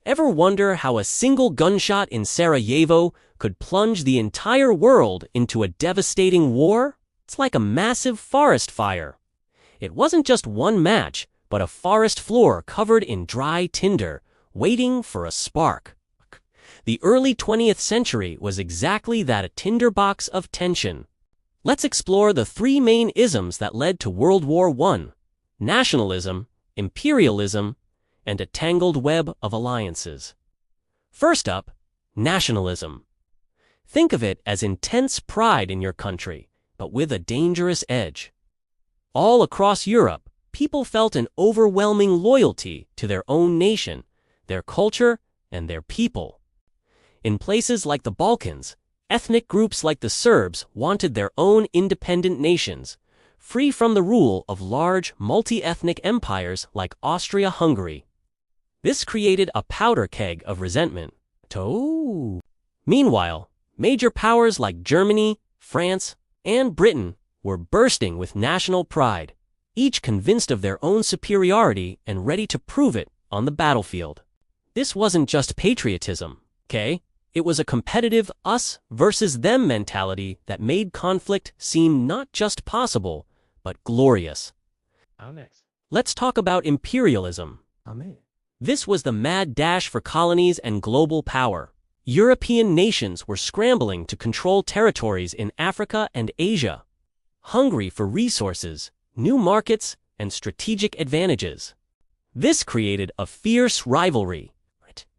Ever wonder how a single gunshot in Sarajevo could plunge the entire world into a devastating war? It's like a massive forest fire. It wasn't just one match, but a forest floor covered in dry tinder, waiting for a spark. The early 20th century was exactly that, a tinderbox of tension. Let's explore the three main isms that led to World War I: nationalism, imperialism, and a tangled web of alliances. First up, nationalism. Think of it as intense pride in your country, but with a dangerous edge. All across Europe, people felt an overwhelming loyalty to their own nation, their culture, and their people. In places like the Balkans, ethnic groups like the Serbs wanted their own independent nations, free from the rule of large, multi-ethnic empires like Austria-Hungary. This created a powder keg of resentment. Meanwhile, major powers like Germany, France, and Britain were bursting with national pride, each convinced of their own superiority and ready to prove it on the battlefield. This wasn't just patriotism, okay? It was a competitive us versus them mentality that made conflict seem not just possible, but glorious. Let's talk about imperialism. This was the mad dash for colonies and global power. European nations were scrambling to control territories in Africa and Asia, hungry for resources, new markets, and strategic advantages. This created a fierce rivalry.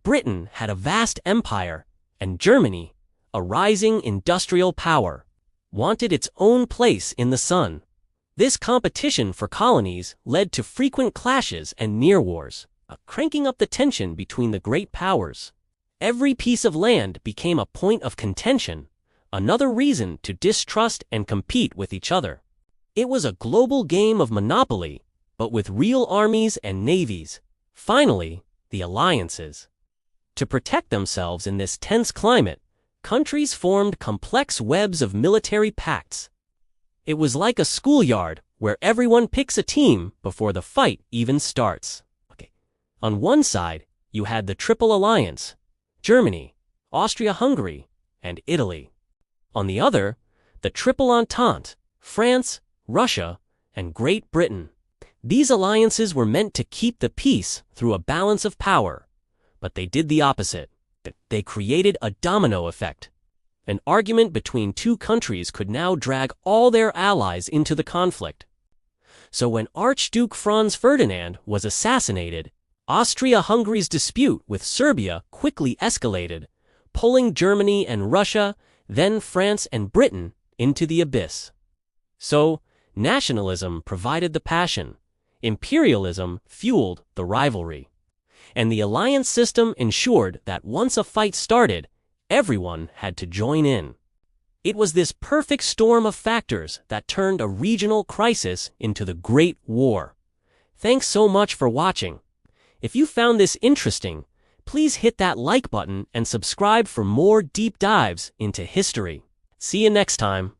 Britain had a vast empire, and Germany, a rising industrial power, wanted its own place in the sun. This competition for colonies led to frequent clashes and near wars, cranking up the tension between the great powers. Every piece of land became a point of contention, another reason to distrust and compete with each other. It was a global game of monopoly, but with real armies and navies. Finally, the alliances. To protect themselves in this tense climate, countries formed complex webs of military pacts. It was like a schoolyard where everyone picks a team before the fight even starts. On one side, you had the Triple Alliance: Germany, Austria-Hungary, and Italy. On the other, the Triple Entente: France, Russia, and Great Britain. These alliances were meant to keep the peace through a balance of power, but they did the opposite. They created a domino effect. An argument between two countries could now drag all their allies into the conflict. So when Archduke Franz Ferdinand was assassinated, Austria-Hungary's dispute with Serbia quickly escalated, pulling Germany and Russia, then France and Britain, into the abyss. So, nationalism provided the passion, imperialism fueled the rivalry, and the alliance system ensured that once a fight started, everyone had to join in. It was this perfect storm of factors that turned a regional crisis into the Great War. Thanks so much for watching. If you found this interesting, please hit that like button and subscribe for more deep dives into history. See you next time.